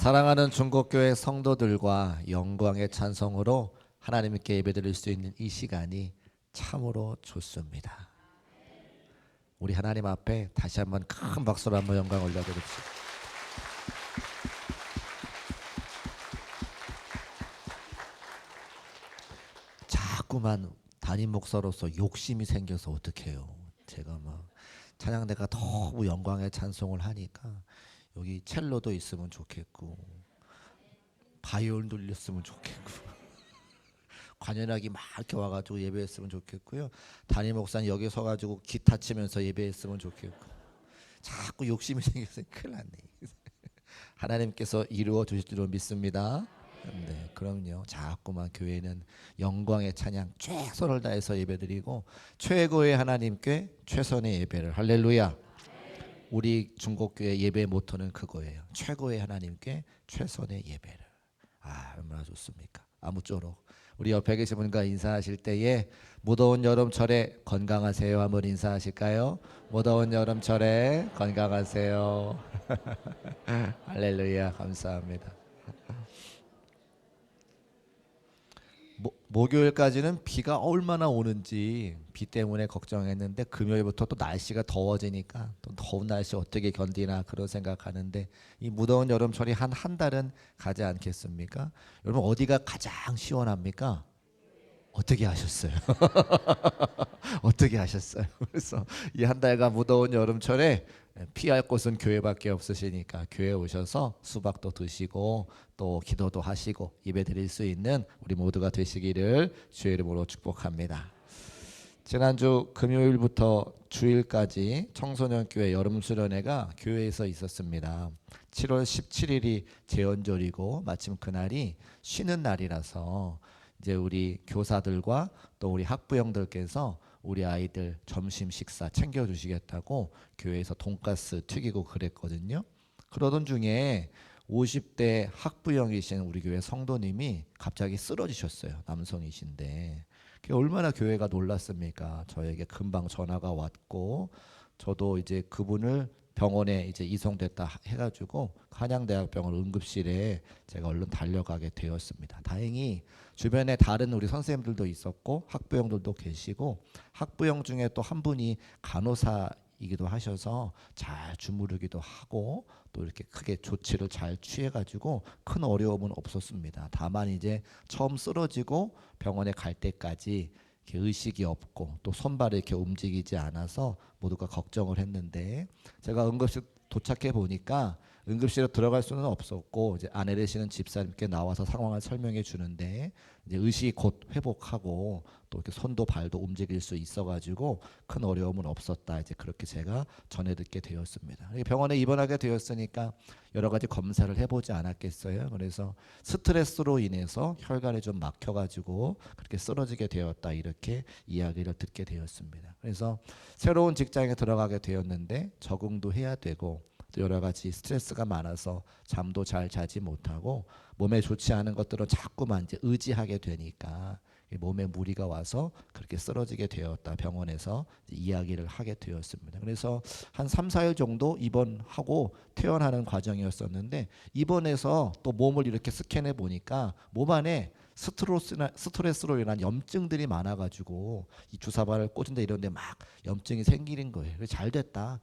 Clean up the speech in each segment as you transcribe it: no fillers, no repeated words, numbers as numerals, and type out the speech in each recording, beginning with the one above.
사랑하는 중국교회 성도들과 영광의 찬송으로 하나님께 예배드릴 수 있는 이 시간이 참으로 좋습니다. 우리 하나님 앞에 다시 한번 큰 박수로 한번 영광 올려드립시다. 자꾸만 담임 목사로서 욕심이 생겨서 어떡해요. 제가 막 찬양대가 너무 영광의 찬송을 하니까 여기 첼로도 있으면 좋겠고 바이올 돌렸으면 좋겠고 관현악이 막 이렇게 와가지고 예배했으면 좋겠고요. 담임 목사님 여기 서가지고 기타 치면서 예배했으면 좋겠고 자꾸 욕심이 생겨서 큰일 났네. 하나님께서 이루어 주실 줄로 믿습니다. 네, 그럼요. 자꾸만 교회는 영광의 찬양 최선을 다해서 예배드리고 최고의 하나님께 최선의 예배를. 할렐루야. 우리 중국교회 예배 모토는 그거예요. 최고의 하나님께 최선의 예배를. 얼마나 좋습니까? 아무쪼록 우리 옆에 계신 분과 인사하실 때에 무더운 여름철에 건강하세요 한번 인사하실까요? 무더운 여름철에 건강하세요. 할렐루야. 감사합니다. 목요일까지는 비가 얼마나 오는지 비 때문에 걱정했는데 금요일부터 또 날씨가 더워지니까 또 더운 날씨 어떻게 견디나 그런 생각하는데 이 무더운 여름철이 한 달은 가지 않겠습니까? 여러분 어디가 가장 시원합니까? 어떻게 하셨어요? 어떻게 하셨어요? 그래서 이 한 달간 무더운 여름철에 피할 곳은 교회밖에 없으시니까 교회 오셔서 수박도 드시고 또 기도도 하시고 예배 드릴 수 있는 우리 모두가 되시기를 주의 이름으로 축복합니다. 지난주 금요일부터 주일까지 청소년교회 여름수련회가 교회에서 있었습니다. 7월 17일이 제헌절이고 마침 그날이 쉬는 날이라서 이제 우리 교사들과 또 우리 학부형들께서 우리 아이들 점심 식사 챙겨주시겠다고 교회에서 돈가스 튀기고 그랬거든요. 그러던 중에 50대 학부형이신 우리 교회 성도님이 갑자기 쓰러지셨어요. 남성이신데 그게 얼마나 교회가 놀랐습니까? 저에게 금방 전화가 왔고 저도 이제 그분을 병원에 이제 이송됐다 해가지고 한양대학병원 응급실에 제가 얼른 달려가게 되었습니다. 다행히 주변에 다른 우리 선생님들도 있었고 학부형들도 계시고 학부형 중에 또 한 분이 간호사이기도 하셔서 잘 주무르기도 하고 또 이렇게 크게 조치를 잘 취해가지고 큰 어려움은 없었습니다. 다만 이제 처음 쓰러지고 병원에 갈 때까지 이렇게 의식이 없고 또 손발이 이렇게 움직이지 않아서 모두가 걱정을 했는데 제가 응급실 도착해 보니까 응급실에 들어갈 수는 없었고 이제 아내 되시는 집사님께 나와서 상황을 설명해 주는데 이제 의식이 곧 회복하고 또 이렇게 손도 발도 움직일 수 있어가지고 큰 어려움은 없었다. 이제 그렇게 제가 전해 듣게 되었습니다. 병원에 입원하게 되었으니까 여러 가지 검사를 해보지 않았겠어요. 그래서 스트레스로 인해서 혈관이 좀 막혀가지고 그렇게 쓰러지게 되었다. 이렇게 이야기를 듣게 되었습니다. 그래서 새로운 직장에 들어가게 되었는데 적응도 해야 되고 또 여러 가지 스트레스가 많아서 잠도 잘 자지 못하고 몸에 좋지 않은 것들은 자꾸만 이제 의지하게 되니까 몸에 무리가 와서 그렇게 쓰러지게 되었다. 병원에서 이야기를 하게 되었습니다. 그래서 한 3, 4일 정도 입원하고 퇴원하는 과정이었었는데 입원해서 또 몸을 이렇게 스캔해 보니까 몸 안에 스트레스로 인한 염증들이 많아가지고 이 주사바를 꽂은데 이런데 막 염증이 생기는 거예요. 그래서 잘 됐다.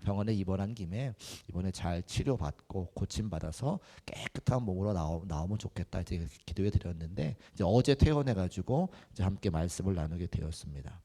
병원에 입원한 김에 이번에 잘 치료받고 고침받아서 깨끗한 몸으로 나오면 좋겠다. 이제 기도해 드렸는데 이제 어제 퇴원해가지고 이제 함께 말씀을 나누게 되었습니다.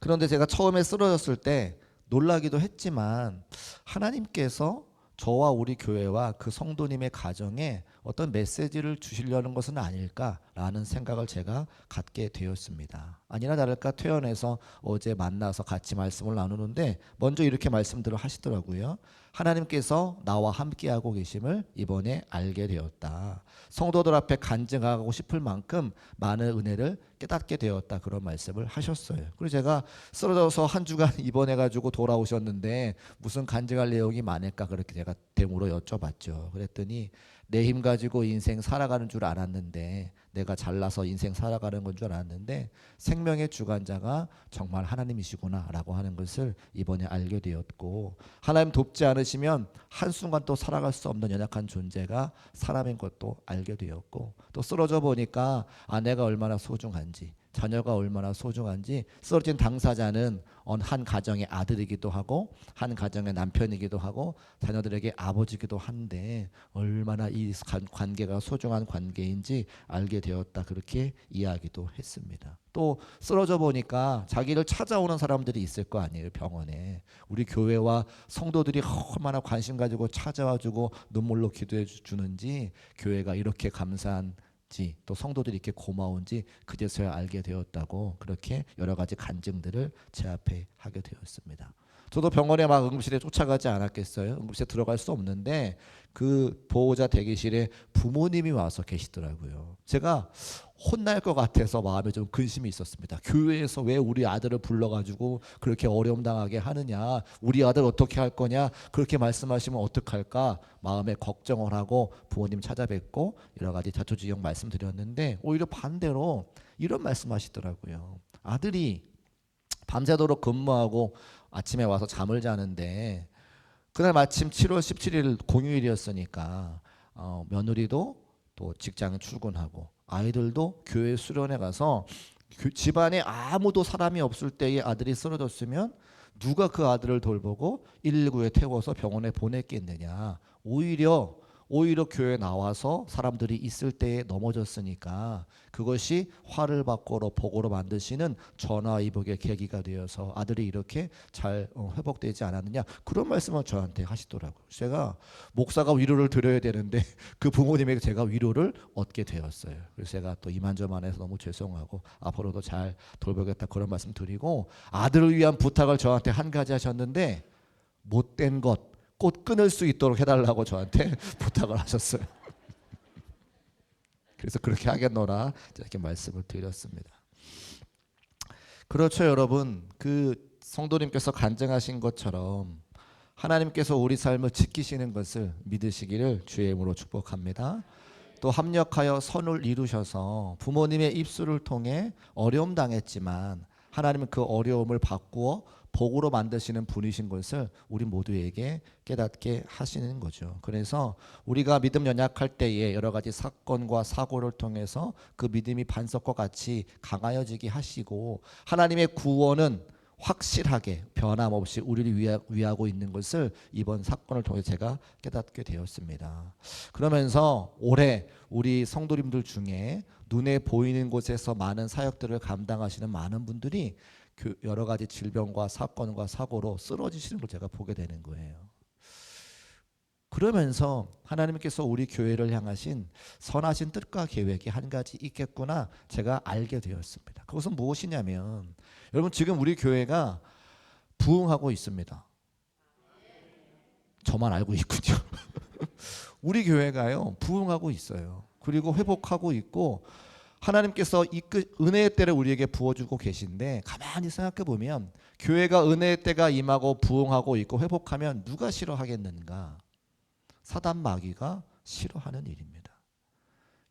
그런데 제가 처음에 쓰러졌을 때 놀라기도 했지만 하나님께서 저와 우리 교회와 그 성도님의 가정에 어떤 메시지를 주시려는 것은 아닐까라는 생각을 제가 갖게 되었습니다. 아니나 다를까 퇴원해서 어제 만나서 같이 말씀을 나누는데 먼저 이렇게 말씀들을 하시더라고요. 하나님께서 나와 함께하고 계심을 이번에 알게 되었다. 성도들 앞에 간증하고 싶을 만큼 많은 은혜를 깨닫게 되었다. 그런 말씀을 하셨어요. 그리고 제가 쓰러져서 한 주간 입원해가지고 돌아오셨는데 무슨 간증할 내용이 많을까 그렇게 제가 대모로 여쭤봤죠. 그랬더니 내 힘 가지고 인생 살아가는 줄 알았는데, 내가 잘나서 인생 살아가는 건 줄 알았는데 생명의 주관자가 정말 하나님이시구나라고 하는 것을 이번에 알게 되었고, 하나님 돕지 않으시면 한순간 또 살아갈 수 없는 연약한 존재가 사람인 것도 알게 되었고, 또 쓰러져 보니까 아내가 얼마나 소중한지, 자녀가 얼마나 소중한지, 쓰러진 당사자는 한 가정의 아들이기도 하고 한 가정의 남편이기도 하고 자녀들에게 아버지이기도 한데 얼마나 이 관계가 소중한 관계인지 알게 되었다, 그렇게 이야기도 했습니다. 또 쓰러져 보니까 자기를 찾아오는 사람들이 있을 거 아니에요. 병원에 우리 교회와 성도들이 얼마나 관심 가지고 찾아와주고 눈물로 기도해 주는지, 교회가 이렇게 감사한 또 성도들이 이렇게 고마운지 그제서야 알게 되었다고, 그렇게 여러 가지 간증들을 제 앞에 하게 되었습니다. 저도 병원에 막 응급실에 쫓아가지 않았겠어요. 응급실에 들어갈 수 없는데 그 보호자 대기실에 부모님이 와서 계시더라고요. 제가 혼날 것 같아서 마음에 좀 근심이 있었습니다. 교회에서 왜 우리 아들을 불러가지고 그렇게 어려움 당하게 하느냐, 우리 아들 어떻게 할 거냐, 그렇게 말씀하시면 어떡할까 마음에 걱정을 하고 부모님 찾아뵙고 여러 가지 자초지종 말씀드렸는데, 오히려 반대로 이런 말씀하시더라고요. 아들이 밤새도록 근무하고 아침에 와서 잠을 자는데, 그날 마침 7월 17일 공휴일이었으니까 며느리도 또 직장에 출근하고 아이들도 교회 수련회 가서 집안에 아무도 사람이 없을 때에 아들이 쓰러졌으면 누가 그 아들을 돌보고 119에 태워서 병원에 보냈겠느냐. 오히려 교회에 나와서 사람들이 있을 때에 넘어졌으니까 그것이 화를 받고로 복으로 만드시는 전화위복의 계기가 되어서 아들이 이렇게 잘 회복되지 않았느냐, 그런 말씀을 저한테 하시더라고요. 제가 목사가 위로를 드려야 되는데 그 부모님에게 제가 위로를 얻게 되었어요. 그래서 제가 또 이만저만해서 너무 죄송하고 앞으로도 잘 돌보겠다, 그런 말씀 드리고, 아들을 위한 부탁을 저한테 한 가지 하셨는데 못된 것 꽃 끊을 수 있도록 해달라고 저한테 부탁을 하셨어요. 그래서 그렇게 하겠노라 이렇게 말씀을 드렸습니다. 그렇죠, 여러분. 그 성도님께서 간증하신 것처럼 하나님께서 우리 삶을 지키시는 것을 믿으시기를 주의 이름으로 축복합니다. 또 합력하여 선을 이루셔서 부모님의 입술을 통해 어려움 당했지만 하나님은 그 어려움을 바꾸어 복으로 만드시는 분이신 것을 우리 모두에게 깨닫게 하시는 거죠. 그래서 우리가 믿음 연약할 때에 여러 가지 사건과 사고를 통해서 그 믿음이 반석과 같이 강하여지게 하시고, 하나님의 구원은 확실하게 변함없이 우리를 위하고 있는 것을 이번 사건을 통해 제가 깨닫게 되었습니다. 그러면서 올해 우리 성도님들 중에 눈에 보이는 곳에서 많은 사역들을 감당하시는 많은 분들이 그 여러 가지 질병과 사건과 사고로 쓰러지시는 걸 제가 보게 되는 거예요. 그러면서 하나님께서 우리 교회를 향하신 선하신 뜻과 계획이 한 가지 있겠구나 제가 알게 되었습니다. 그것은 무엇이냐면, 여러분 지금 우리 교회가 부흥하고 있습니다. 저만 알고 있군요. 우리 교회가요 부흥하고 있어요. 그리고 회복하고 있고, 하나님께서 은혜의 때를 우리에게 부어주고 계신데, 가만히 생각해 보면 교회가 은혜의 때가 임하고 부흥하고 있고 회복하면 누가 싫어하겠는가? 사단 마귀가 싫어하는 일입니다.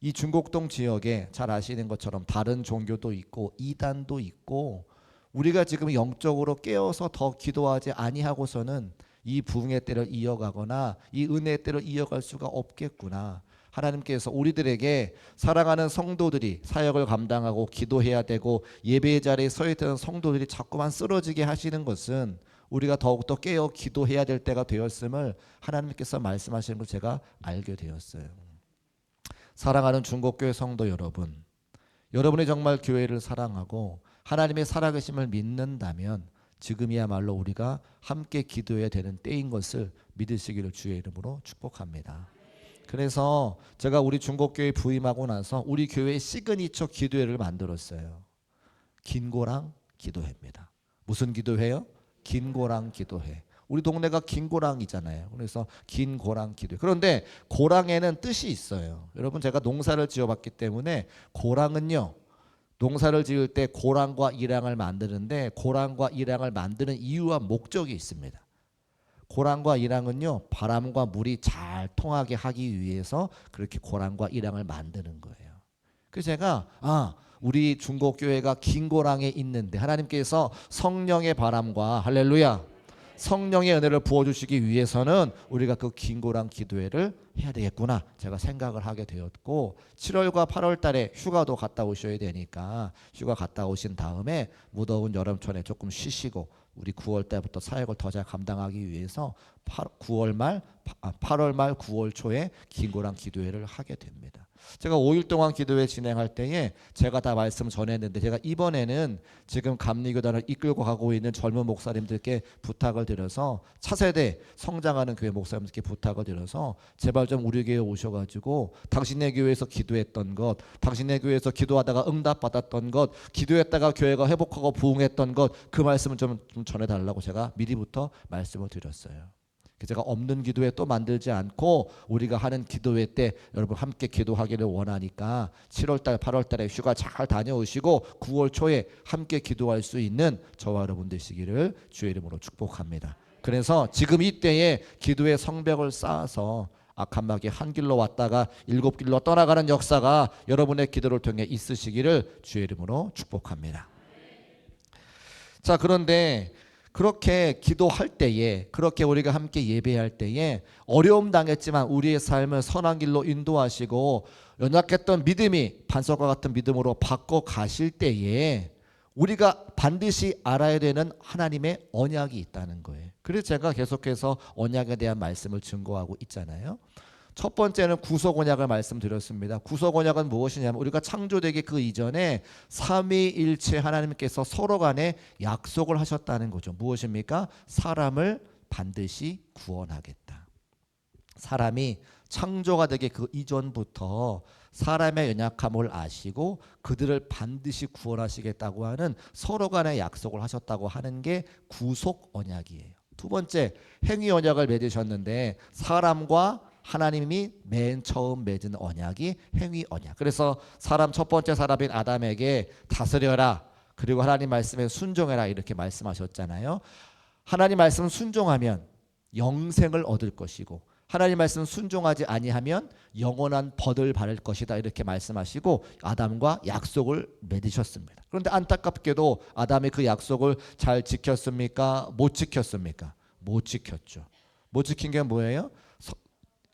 이 중곡동 지역에 잘 아시는 것처럼 다른 종교도 있고 이단도 있고, 우리가 지금 영적으로 깨어서 더 기도하지 아니하고서는 이 부흥의 때를 이어가거나 이 은혜의 때를 이어갈 수가 없겠구나. 하나님께서 우리들에게 사랑하는 성도들이 사역을 감당하고 기도해야 되고 예배의 자리에 서 있던 성도들이 자꾸만 쓰러지게 하시는 것은 우리가 더욱더 깨어 기도해야 될 때가 되었음을 하나님께서 말씀하시는 걸 제가 알게 되었어요. 사랑하는 중곡교회 성도 여러분, 여러분이 정말 교회를 사랑하고 하나님의 살아계심을 믿는다면 지금이야말로 우리가 함께 기도해야 되는 때인 것을 믿으시기를 주의 이름으로 축복합니다. 그래서 제가 우리 중곡교회 부임하고 나서 우리 교회의 시그니처 기도회를 만들었어요. 긴고랑 기도회입니다. 무슨 기도회요? 긴고랑 기도회. 우리 동네가 긴고랑이잖아요. 그래서 긴고랑 기도회. 그런데 고랑에는 뜻이 있어요. 여러분 제가 농사를 지어봤기 때문에 고랑은요, 농사를 지을 때 고랑과 이랑을 만드는데 고랑과 이랑을 만드는 이유와 목적이 있습니다. 고랑과 이랑은요, 바람과 물이 잘 통하게 하기 위해서 그렇게 고랑과 이랑을 만드는 거예요. 그래서 제가 우리 중고교회가 긴 고랑에 있는데 하나님께서 성령의 바람과 할렐루야 성령의 은혜를 부어주시기 위해서는 우리가 그 긴 고랑 기도회를 해야 되겠구나 제가 생각을 하게 되었고 7월과 8월 달에 휴가도 갔다 오셔야 되니까 휴가 갔다 오신 다음에 무더운 여름철에 조금 쉬시고 우리 9월 달부터 사역을 더 잘 감당하기 위해서 8월 말 9월 초에 긴 고랑 기도회를 하게 됩니다. 제가 5일 동안 기도회 진행할 때에 제가 다 말씀 전했는데 제가 이번에는 지금 감리교단을 이끌고 가고 있는 젊은 목사님들께 부탁을 드려서 차세대 성장하는 교회 목사님들께 부탁을 드려서 제발 좀 우리 교회에 오셔가지고 당신네 교회에서 기도했던 것 당신네 교회에서 기도하다가 응답받았던 것 기도했다가 교회가 회복하고 부흥했던 것 그 말씀을 좀 전해달라고 제가 미리부터 말씀을 드렸어요. 제가 없는 기도회 또 만들지 않고 우리가 하는 기도회 때 여러분 함께 기도하기를 원하니까 7월달 8월달에 휴가 잘 다녀오시고 9월 초에 함께 기도할 수 있는 저와 여러분 되시기를 주의 이름으로 축복합니다. 그래서 지금 이때에 기도의 성벽을 쌓아서 악한 마귀 한 길로 왔다가 7길로 떠나가는 역사가 여러분의 기도를 통해 있으시기를 주의 이름으로 축복합니다. 자, 그런데 그렇게 기도할 때에 그렇게 우리가 함께 예배할 때에 어려움 당했지만 우리의 삶을 선한 길로 인도하시고 연약했던 믿음이 반석과 같은 믿음으로 바꿔 가실 때에 우리가 반드시 알아야 되는 하나님의 언약이 있다는 거예요. 그래서 제가 계속해서 언약에 대한 말씀을 증거하고 있잖아요. 첫 번째는 구속 언약을 말씀드렸습니다. 구속 언약은 무엇이냐면 우리가 창조되기 그 이전에 삼위일체 하나님께서 서로 간에 약속을 하셨다는 거죠. 무엇입니까? 사람을 반드시 구원하겠다. 사람이 창조가 되기 그 이전부터 사람의 연약함을 아시고 그들을 반드시 구원하시겠다고 하는 서로 간의 약속을 하셨다고 하는 게 구속 언약이에요. 두 번째, 행위 언약을 맺으셨는데 사람과 하나님이 맨 처음 맺은 언약이 행위 언약. 그래서 첫 번째 사람인 아담에게 다스려라. 그리고 하나님 말씀에 순종해라 이렇게 말씀하셨잖아요. 하나님 말씀 순종하면 영생을 얻을 것이고 하나님 말씀 순종하지 아니하면 영원한 벌을 받을 것이다 이렇게 말씀하시고 아담과 약속을 맺으셨습니다. 그런데 안타깝게도 아담이 그 약속을 잘 지켰습니까? 못 지켰습니까? 못 지켰죠. 못 지킨 게 뭐예요?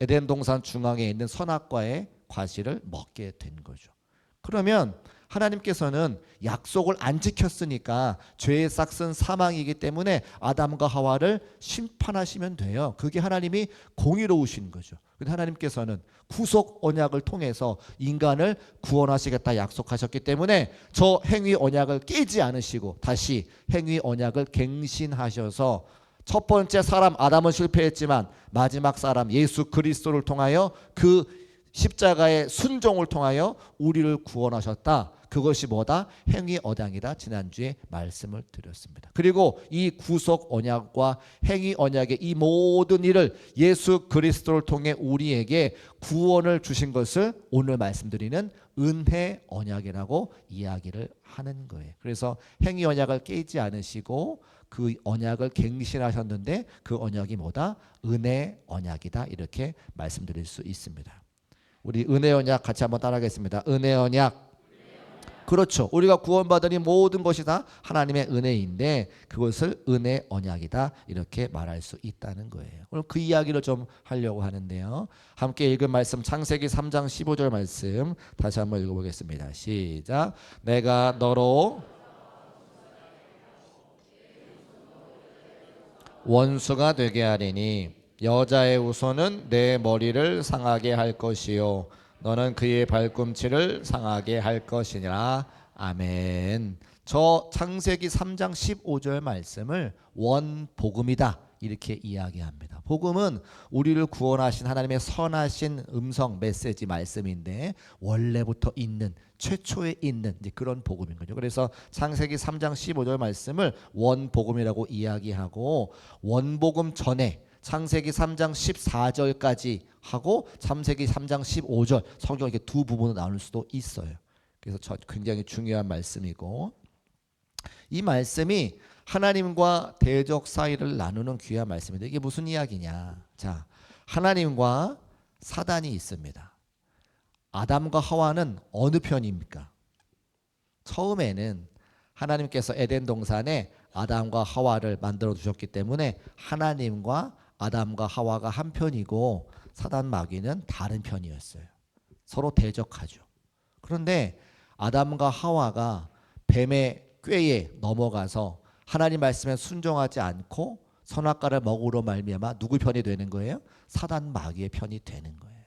에덴 동산 중앙에 있는 선악과의 과실을 먹게 된 거죠. 그러면 하나님께서는 약속을 안 지켰으니까 죄의 싹은 사망이기 때문에 아담과 하와를 심판하시면 돼요. 그게 하나님이 공의로우신 거죠. 근데 하나님께서는 구속 언약을 통해서 인간을 구원하시겠다 약속하셨기 때문에 저 행위 언약을 깨지 않으시고 다시 행위 언약을 갱신하셔서 첫 번째 사람 아담은 실패했지만 마지막 사람 예수 그리스도를 통하여 그 십자가의 순종을 통하여 우리를 구원하셨다. 그것이 뭐다? 행위 언약이다. 지난주에 말씀을 드렸습니다. 그리고 이 구속 언약과 행위 언약의 이 모든 일을 예수 그리스도를 통해 우리에게 구원을 주신 것을 오늘 말씀드리는 은혜 언약이라고 이야기를 하는 거예요. 그래서 행위 언약을 깨지 않으시고 그 언약을 갱신하셨는데 그 언약이 뭐다? 은혜 언약이다. 이렇게 말씀드릴 수 있습니다. 우리 은혜 언약 같이 한번 따라하겠습니다. 은혜 언약. 그렇죠. 우리가 구원받으니 모든 것이 다 하나님의 은혜인데 그것을 은혜 언약이다. 이렇게 말할 수 있다는 거예요. 오늘 그 이야기를 좀 하려고 하는데요. 함께 읽은 말씀 창세기 3장 15절 말씀 다시 한번 읽어보겠습니다. 시작. 내가 너로 원수가 되게 하리니 여자의 후손은 내 머리를 상하게 할 것이요 너는 그의 발꿈치를 상하게 할 것이니라. 아멘. 저 창세기 3장 15절 말씀을 원복음이다 이렇게 이야기합니다. 복음은 우리를 구원하신 하나님의 선하신 음성 메시지 말씀인데 원래부터 있는 최초에 있는 이제 그런 복음인 거죠. 그래서 창세기 3장 15절 말씀을 원복음이라고 이야기하고 원복음 전에 창세기 3장 14절까지 하고 창세기 3장 15절 성경 이렇게 두 부분으로 나눌 수도 있어요. 그래서 굉장히 중요한 말씀이고 이 말씀이 하나님과 대적 사이를 나누는 귀한 말씀인데 이게 무슨 이야기냐? 자, 하나님과 사단이 있습니다. 아담과 하와는 어느 편입니까? 처음에는 하나님께서 에덴 동산에 아담과 하와를 만들어 두셨기 때문에 하나님과 아담과 하와가 한 편이고 사단 마귀는 다른 편이었어요. 서로 대적하죠. 그런데 아담과 하와가 뱀의 꾀에 넘어가서 하나님 말씀에 순종하지 않고 선악과를 먹으로 말미암아 누구 편이 되는 거예요? 사단 마귀의 편이 되는 거예요.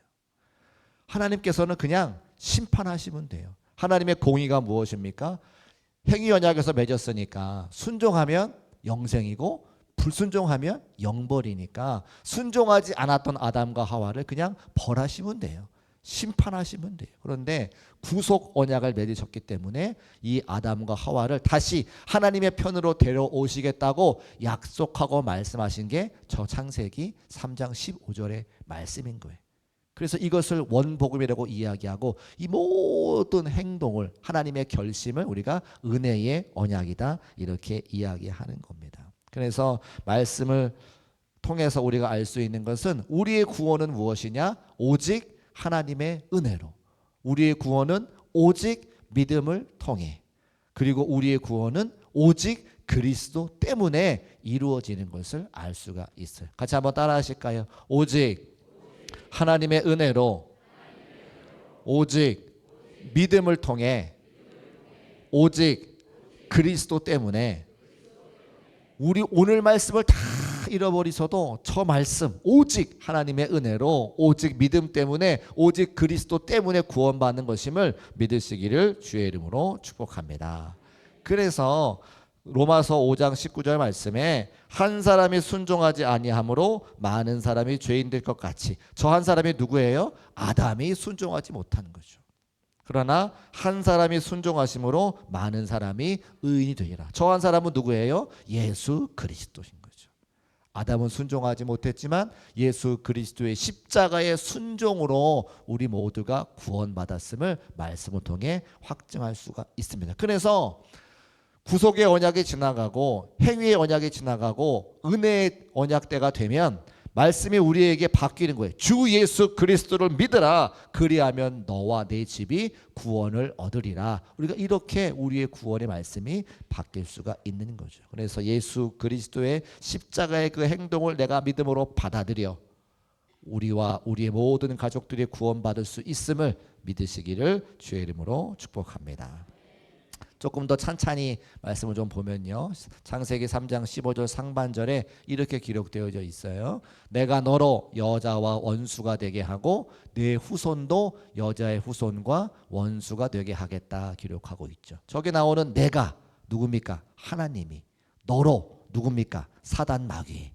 하나님께서는 그냥 심판하시면 돼요. 하나님의 공의가 무엇입니까? 행위 언약에서 맺었으니까 순종하면 영생이고 불순종하면 영벌이니까 순종하지 않았던 아담과 하와를 그냥 벌하시면 돼요. 심판하시면 돼요. 그런데 구속 언약을 맺으셨기 때문에 이 아담과 하와를 다시 하나님의 편으로 데려오시겠다고 약속하고 말씀하신 게 저 창세기 3장 15절의 말씀인 거예요. 그래서 이것을 원복음이라고 이야기하고 이 모든 행동을 하나님의 결심을 우리가 은혜의 언약이다 이렇게 이야기하는 겁니다. 그래서 말씀을 통해서 우리가 알 수 있는 것은 우리의 구원은 무엇이냐? 오직 하나님의 은혜로. 우리의 구원은 오직 믿음을 통해. 그리고 우리의 구원은 오직 그리스도 때문에 이루어지는 것을 알 수가 있어요. 같이 한번 따라 하실까요? 오직 하나님의 은혜로, 오직 믿음을 통해, 오직 그리스도 때문에. 우리 오늘 말씀을 다 잃어버리셔도 저 말씀 오직 하나님의 은혜로, 오직 믿음 때문에, 오직 그리스도 때문에 구원받는 것임을 믿으시기를 주의 이름으로 축복합니다. 그래서 로마서 5장 19절 말씀에 한 사람이 순종하지 아니함으로 많은 사람이 죄인 될 것 같이, 저 한 사람이 누구예요? 아담이 순종하지 못하는 거죠. 그러나 한 사람이 순종하심으로 많은 사람이 의인이 되리라. 저 한 사람은 누구예요? 예수 그리스도신 거죠. 아담은 순종하지 못했지만 예수 그리스도의 십자가의 순종으로 우리 모두가 구원받았음을 말씀을 통해 확증할 수가 있습니다. 그래서 구속의 언약이 지나가고 행위의 언약이 지나가고 은혜의 언약 때가 되면 말씀이 우리에게 바뀌는 거예요. 주 예수 그리스도를 믿으라. 그리하면 너와 내 집이 구원을 얻으리라. 우리가 이렇게 우리의 구원의 말씀이 바뀔 수가 있는 거죠. 그래서 예수 그리스도의 십자가의 그 행동을 내가 믿음으로 받아들여 우리와 우리의 모든 가족들이 구원받을 수 있음을 믿으시기를 주의 이름으로 축복합니다. 조금 더 찬찬히 말씀을 좀 보면요. 창세기 3장 15절 상반절에 이렇게 기록되어져 있어요. 내가 너로 여자와 원수가 되게 하고 네 후손도 여자의 후손과 원수가 되게 하겠다 기록하고 있죠. 저기 나오는 내가 누굽니까? 하나님이. 너로 누굽니까? 사단 마귀.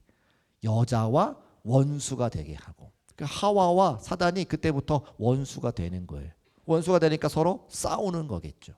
여자와 원수가 되게 하고. 하와와 사단이 그때부터 원수가 되는 거예요. 원수가 되니까 서로 싸우는 거겠죠.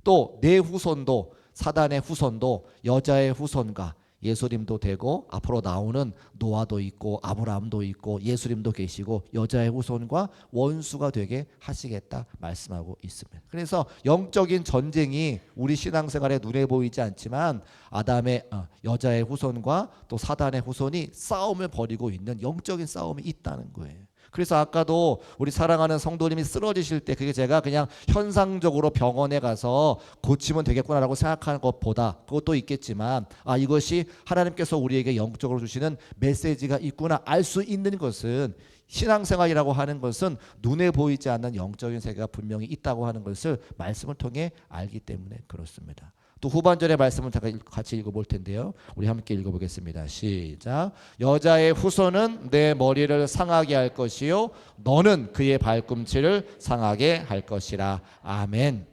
또 내 후손도, 사단의 후손도 여자의 후손과 예수님도 되고 앞으로 나오는 노아도 있고 아브라함도 있고 예수님도 계시고 여자의 후손과 원수가 되게 하시겠다 말씀하고 있습니다. 그래서 영적인 전쟁이 우리 신앙생활에 눈에 보이지 않지만 아담의 여자의 후손과 또 사단의 후손이 싸움을 벌이고 있는 영적인 싸움이 있다는 거예요. 그래서 아까도 우리 사랑하는 성도님이 쓰러지실 때 그게 제가 그냥 현상적으로 병원에 가서 고치면 되겠구나라고 생각하는 것보다 그것도 있겠지만 이것이 하나님께서 우리에게 영적으로 주시는 메시지가 있구나 알 수 있는 것은 신앙생활이라고 하는 것은 눈에 보이지 않는 영적인 세계가 분명히 있다고 하는 것을 말씀을 통해 알기 때문에 그렇습니다. 또 후반절의 말씀을 같이 읽어볼 텐데요. 우리 함께 읽어보겠습니다. 시작. 여자의 후손은 내 머리를 상하게 할 것이요 너는 그의 발꿈치를 상하게 할 것이라. 아멘.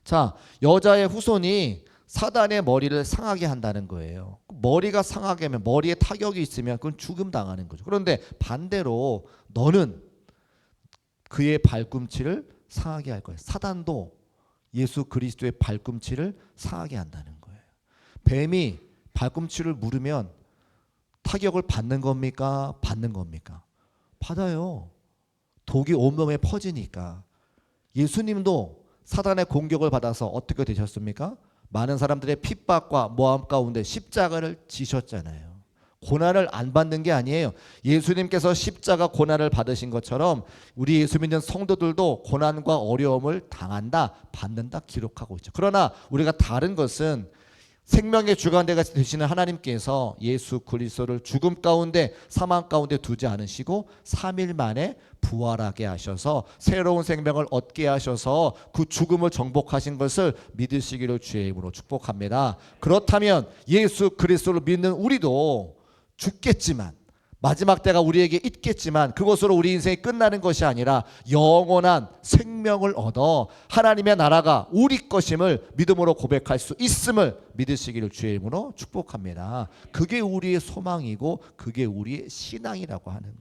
자, 여자의 후손이 사단의 머리를 상하게 한다는 거예요. 머리가 상하게 하면 머리에 타격이 있으면 그건 죽음 당하는 거죠. 그런데 반대로 너는 그의 발꿈치를 상하게 할 거예요. 사단도 예수 그리스도의 발꿈치를 상하게 한다는 거예요. 뱀이 발꿈치를 물으면 타격을 받는 겁니까? 받는 겁니까? 받아요. 독이 온몸에 퍼지니까. 예수님도 사단의 공격을 받아서 어떻게 되셨습니까? 많은 사람들의 핍박과 모함 가운데 십자가를 지셨잖아요. 고난을 안 받는 게 아니에요. 예수님께서 십자가 고난을 받으신 것처럼 우리 예수 믿는 성도들도 고난과 어려움을 당한다, 받는다 기록하고 있죠. 그러나 우리가 다른 것은 생명의 주관대가 되시는 하나님께서 예수 그리스도를 죽음 가운데 사망 가운데 두지 않으시고 3일 만에 부활하게 하셔서 새로운 생명을 얻게 하셔서 그 죽음을 정복하신 것을 믿으시기를 주의 이름으로 축복합니다. 그렇다면 예수 그리스도를 믿는 우리도 죽겠지만 마지막 때가 우리에게 있겠지만 그것으로 우리 인생이 끝나는 것이 아니라 영원한 생명을 얻어 하나님의 나라가 우리 것임을 믿음으로 고백할 수 있음을 믿으시기를 주의 이름으로 축복합니다. 그게 우리의 소망이고 그게 우리의 신앙이라고 하는 거예요.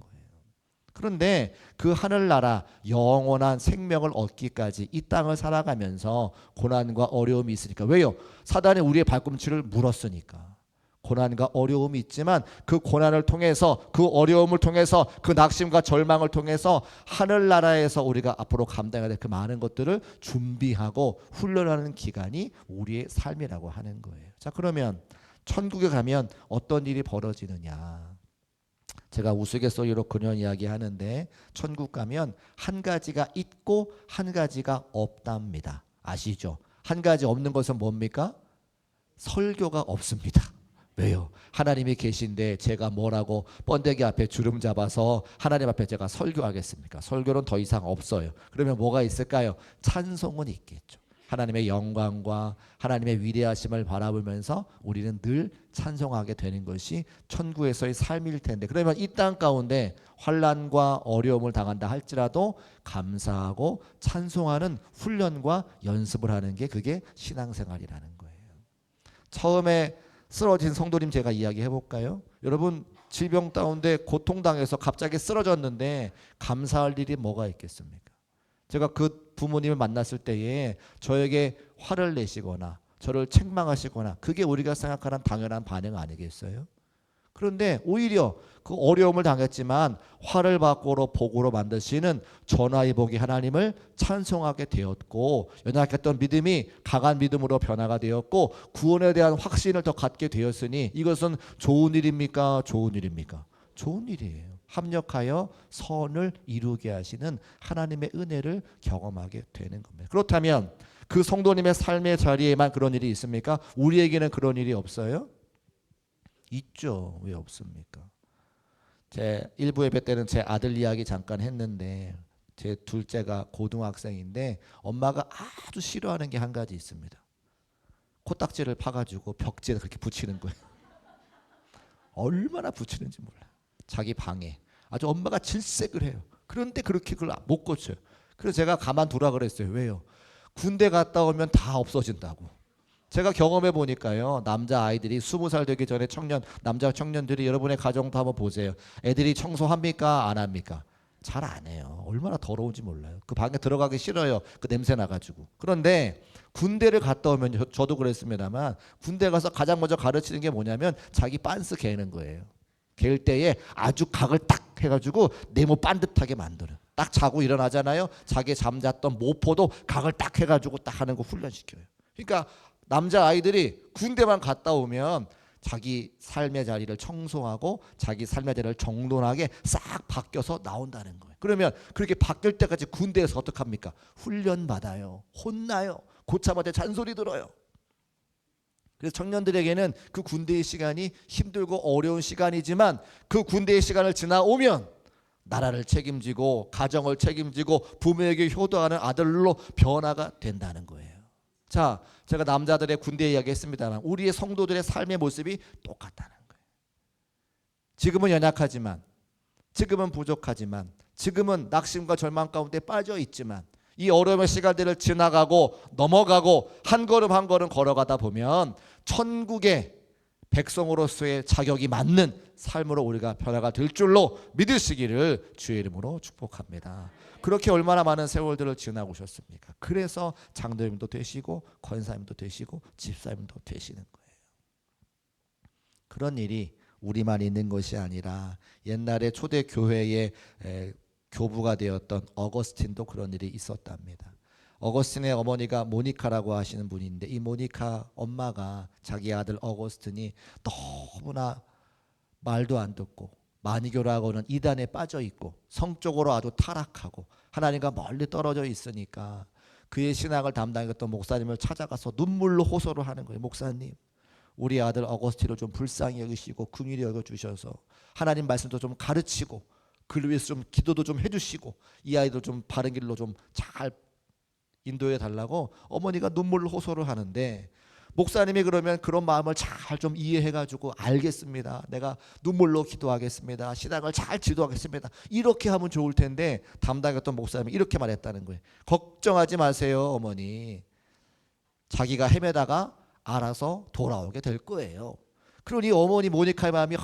그런데 그 하늘나라 영원한 생명을 얻기까지 이 땅을 살아가면서 고난과 어려움이 있으니까. 왜요? 사단이 우리의 발꿈치를 물었으니까. 고난과 어려움이 있지만 그 고난을 통해서, 그 어려움을 통해서, 그 낙심과 절망을 통해서 하늘나라에서 우리가 앞으로 감당해야 될 그 많은 것들을 준비하고 훈련하는 기간이 우리의 삶이라고 하는 거예요. 자, 그러면 천국에 가면 어떤 일이 벌어지느냐? 제가 우스갯소리로 그런 이야기 하는데 천국 가면 한 가지가 있고 한 가지가 없답니다. 아시죠? 한 가지 없는 것은 뭡니까? 설교가 없습니다. 왜요? 하나님이 계신데 제가 뭐라고 번데기 앞에 주름 잡아서 하나님 앞에 제가 설교하겠습니까? 설교는 더 이상 없어요. 그러면 뭐가 있을까요? 찬송은 있겠죠. 하나님의 영광과 하나님의 위대하심을 바라보면서 우리는 늘 찬송하게 되는 것이 천국에서의 삶일 텐데, 그러면 이 땅 가운데 환난과 어려움을 당한다 할지라도 감사하고 찬송하는 훈련과 연습을 하는 게 그게 신앙생활이라는 거예요. 처음에 쓰러진 성도님 제가 이야기해 볼까요? 여러분, 질병 가운데 고통당해서 갑자기 쓰러졌는데 감사할 일이 뭐가 있겠습니까? 제가 그 부모님을 만났을 때에 저에게 화를 내시거나 저를 책망하시거나 그게 우리가 생각하는 당연한 반응 아니겠어요? 그런데 오히려 그 어려움을 당했지만 화를 받고로 복으로 만드시는 전화의 복이 하나님을 찬송하게 되었고, 연약했던 믿음이 강한 믿음으로 변화가 되었고 구원에 대한 확신을 더 갖게 되었으니 이것은 좋은 일입니까? 좋은 일입니까? 좋은 일이에요. 합력하여 선을 이루게 하시는 하나님의 은혜를 경험하게 되는 겁니다. 그렇다면 그 성도님의 삶의 자리에만 그런 일이 있습니까? 우리에게는 그런 일이 없어요? 있죠. 왜 없습니까? 제 1부 예배 때는 제 아들 이야기 잠깐 했는데 제 둘째가 고등학생인데 엄마가 아주 싫어하는 게 한 가지 있습니다. 코딱지를 파가지고 벽지에 그렇게 붙이는 거예요. 얼마나 붙이는지 몰라요. 자기 방에 아주 엄마가 질색을 해요. 그런데 그렇게 그걸 못 고쳐요. 그래서 제가 가만두라 그랬어요. 왜요? 군대 갔다 오면 다 없어진다고. 제가 경험해 보니까요, 남자 아이들이 20살 되기 전에 남자 청년들이 여러분의 가정도 한번 보세요. 애들이 청소합니까? 안 합니까? 잘 안 해요. 얼마나 더러운지 몰라요. 그 방에 들어가기 싫어요. 그 냄새 나가지고. 그런데 군대를 갔다 오면 저도 그랬습니다만 군대 가서 가장 먼저 가르치는 게 뭐냐면 자기 빤스 개는 거예요. 갤 때에 아주 각을 딱 해가지고 네모 반듯하게 만들어. 딱 자고 일어나잖아요. 자기 잠잤던 모포도 각을 딱 해가지고 딱 하는 거 훈련시켜요. 그러니까 남자 아이들이 군대만 갔다 오면 자기 삶의 자리를 청소하고 자기 삶의 자리를 정돈하게 싹 바뀌어서 나온다는 거예요. 그러면 그렇게 바뀔 때까지 군대에서 어떡합니까? 훈련받아요. 혼나요. 고참한테 잔소리 들어요. 그래서 청년들에게는 그 군대의 시간이 힘들고 어려운 시간이지만 그 군대의 시간을 지나오면 나라를 책임지고 가정을 책임지고 부모에게 효도하는 아들로 변화가 된다는 거예요. 자, 제가 남자들의 군대 이야기 했습니다만 우리의 성도들의 삶의 모습이 똑같다는 거예요. 지금은 연약하지만, 지금은 부족하지만, 지금은 낙심과 절망 가운데 빠져 있지만 이 어려움의 시간들을 지나가고 넘어가고 한 걸음 한 걸음 걸어가다 보면 천국의 백성으로서의 자격이 맞는 삶으로 우리가 변화가 될 줄로 믿으시기를 주의 이름으로 축복합니다. 그렇게 얼마나 많은 세월들을 지나고 오셨습니까? 그래서 장로님도 되시고 권사님도 되시고 집사님도 되시는 거예요. 그런 일이 우리만 있는 것이 아니라 옛날에 초대 교회의 교부가 되었던 어거스틴도 그런 일이 있었답니다. 어거스틴의 어머니가 모니카라고 하시는 분인데, 이 모니카 엄마가 자기 아들 어거스틴이 너무나 말도 안 듣고 마니교라고는 이단에 빠져 있고 성적으로 아주 타락하고 하나님과 멀리 떨어져 있으니까 그의 신앙을 담당했던 목사님을 찾아가서 눈물로 호소를 하는 거예요. 목사님, 우리 아들 어거스틴을 좀 불쌍히 여기시고 긍휼히 여겨주셔서 하나님 말씀도 좀 가르치고 그를 위해서 좀 기도도 좀 해주시고 이 아이도 좀 바른 길로 좀 잘 인도해 달라고 어머니가 눈물로 호소를 하는데, 목사님이 그러면 그런 마음을 잘 좀 이해해가지고 알겠습니다, 내가 눈물로 기도하겠습니다, 신앙을 잘 지도하겠습니다, 이렇게 하면 좋을 텐데 담당했던 목사님이 이렇게 말했다는 거예요. 걱정하지 마세요 어머니, 자기가 헤매다가 알아서 돌아오게 될 거예요. 그러니 어머니 모니카의 마음이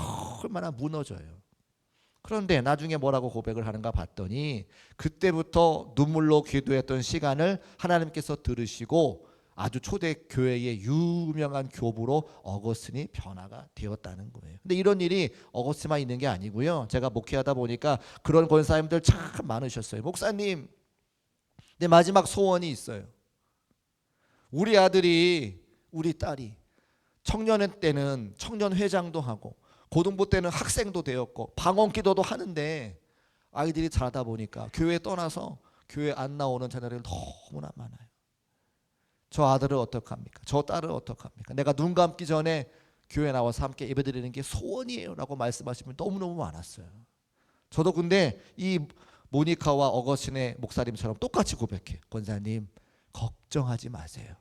얼마나 무너져요. 그런데 나중에 뭐라고 고백을 하는가 봤더니 그때부터 눈물로 기도했던 시간을 하나님께서 들으시고 아주 초대 교회의 유명한 교부로 어거스틴이 변화가 되었다는 거예요. 근데 이런 일이 어거스틴만 있는 게 아니고요. 제가 목회하다 보니까 그런 권사님들 참 많으셨어요. 목사님, 내 마지막 소원이 있어요. 우리 아들이, 우리 딸이 청년 때는 청년 회장도 하고 고등부 때는 학생도 되었고 방언 기도도 하는데 아이들이 자라다 보니까 교회 떠나서 교회 안 나오는 자녀들이 너무나 많아요. 저 아들을 어떡합니까? 저 딸을 어떡합니까? 내가 눈 감기 전에 교회 나와서 함께 예배드리는 게 소원이에요 라고 말씀하시면 너무너무 많았어요. 저도 근데 이 모니카와 어거스틴의 목사님처럼 똑같이 고백해요. 권사님, 걱정하지 마세요.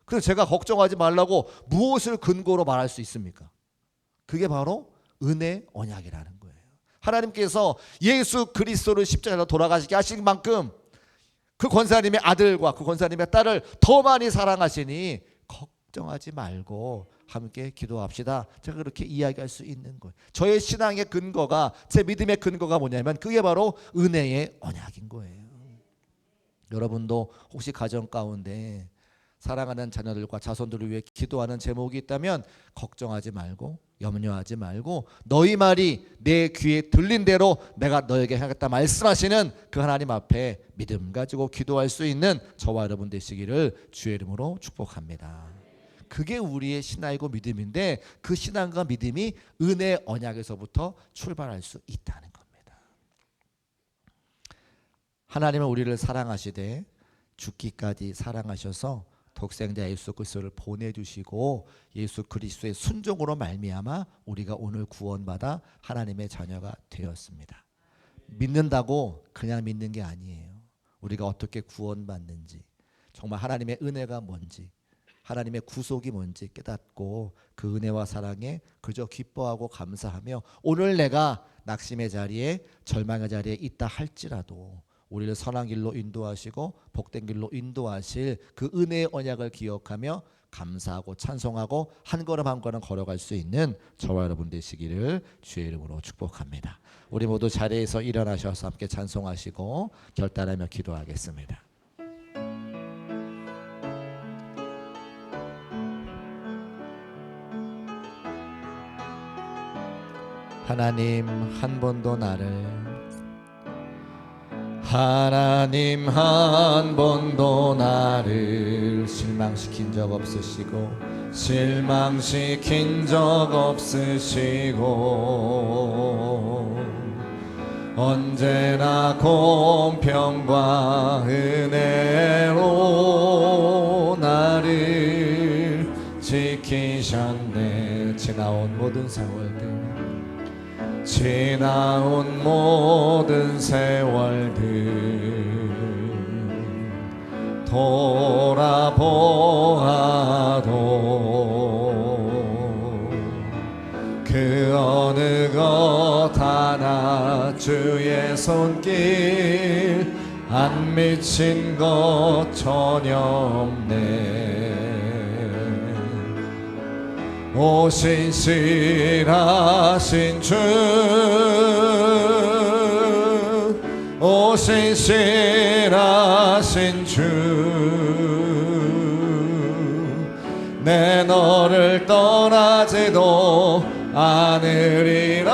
그래서 제가 걱정하지 말라고 무엇을 근거로 말할 수 있습니까? 그게 바로 은혜 언약이라는 거예요. 하나님께서 예수 그리스도를 십자가로 돌아가시게 하신 만큼 그 권사님의 아들과 그 권사님의 딸을 더 많이 사랑하시니 걱정하지 말고 함께 기도합시다. 제가 그렇게 이야기할 수 있는 거예요. 저의 신앙의 근거가, 제 믿음의 근거가 뭐냐면 그게 바로 은혜의 언약인 거예요. 여러분도 혹시 가정 가운데 사랑하는 자녀들과 자손들을 위해 기도하는 제목이 있다면 걱정하지 말고 염려하지 말고 너희 말이 내 귀에 들린 대로 내가 너에게 하겠다 말씀하시는 그 하나님 앞에 믿음 가지고 기도할 수 있는 저와 여러분 되시기를 주의 이름으로 축복합니다. 그게 우리의 신앙이고 믿음인데 그 신앙과 믿음이 은혜 언약에서부터 출발할 수 있다는 겁니다. 하나님은 우리를 사랑하시되 죽기까지 사랑하셔서 독생자 예수 그리스도를 보내주시고 예수 그리스도의 순종으로 말미암아 우리가 오늘 구원받아 하나님의 자녀가 되었습니다. 믿는다고 그냥 믿는 게 아니에요. 우리가 어떻게 구원받는지, 정말 하나님의 은혜가 뭔지, 하나님의 구속이 뭔지 깨닫고 그 은혜와 사랑에 그저 기뻐하고 감사하며 오늘 내가 낙심의 자리에, 절망의 자리에 있다 할지라도 우리를 선한 길로 인도하시고 복된 길로 인도하실 그 은혜의 언약을 기억하며 감사하고 찬송하고 한 걸음 한 걸음 걸어갈 수 있는 저와 여러분 되시기를 주의 이름으로 축복합니다. 우리 모두 자리에서 일어나셔서 함께 찬송하시고 결단하며 기도하겠습니다. 하나님 한 번도 나를 실망시킨 적 없으시고 언제나 공평과 은혜로 나를 지키셨네. 지나온 모든 세월들 돌아보아도 그 어느 것 하나 주의 손길 안 미친 것 전혀 없네. 오 신실하신 주, 오 신실하신 주, 내 너를 떠나지도 않으리라,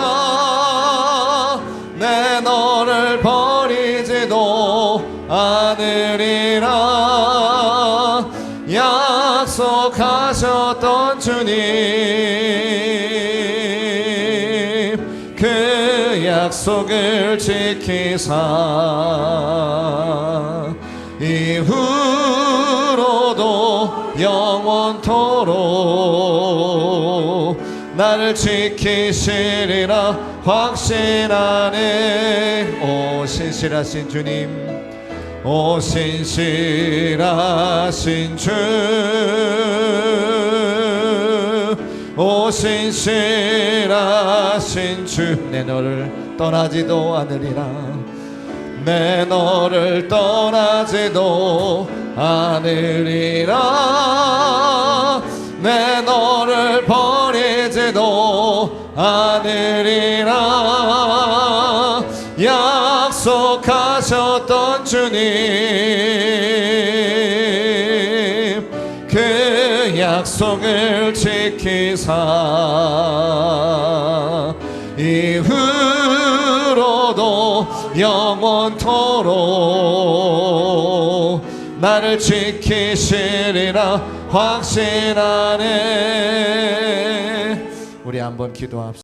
내 너를 버리지도 않으리라. 주님 그 약속을 지키사 이후로도 영원토록 나를 지키시리라 확신하네. 오 신실하신 주님, 오 신실하신 주, 오 신실하신 주, 내 너를 떠나지도 않으리라. 내 너를 떠나지도 않으리라. 내 너를 버리지도 않으리라. 약속하셨던 주님 그 약속을 지키사 이후로도 영원토록 나를 지키시리라 확신하네. 우리 한번 기도합시다.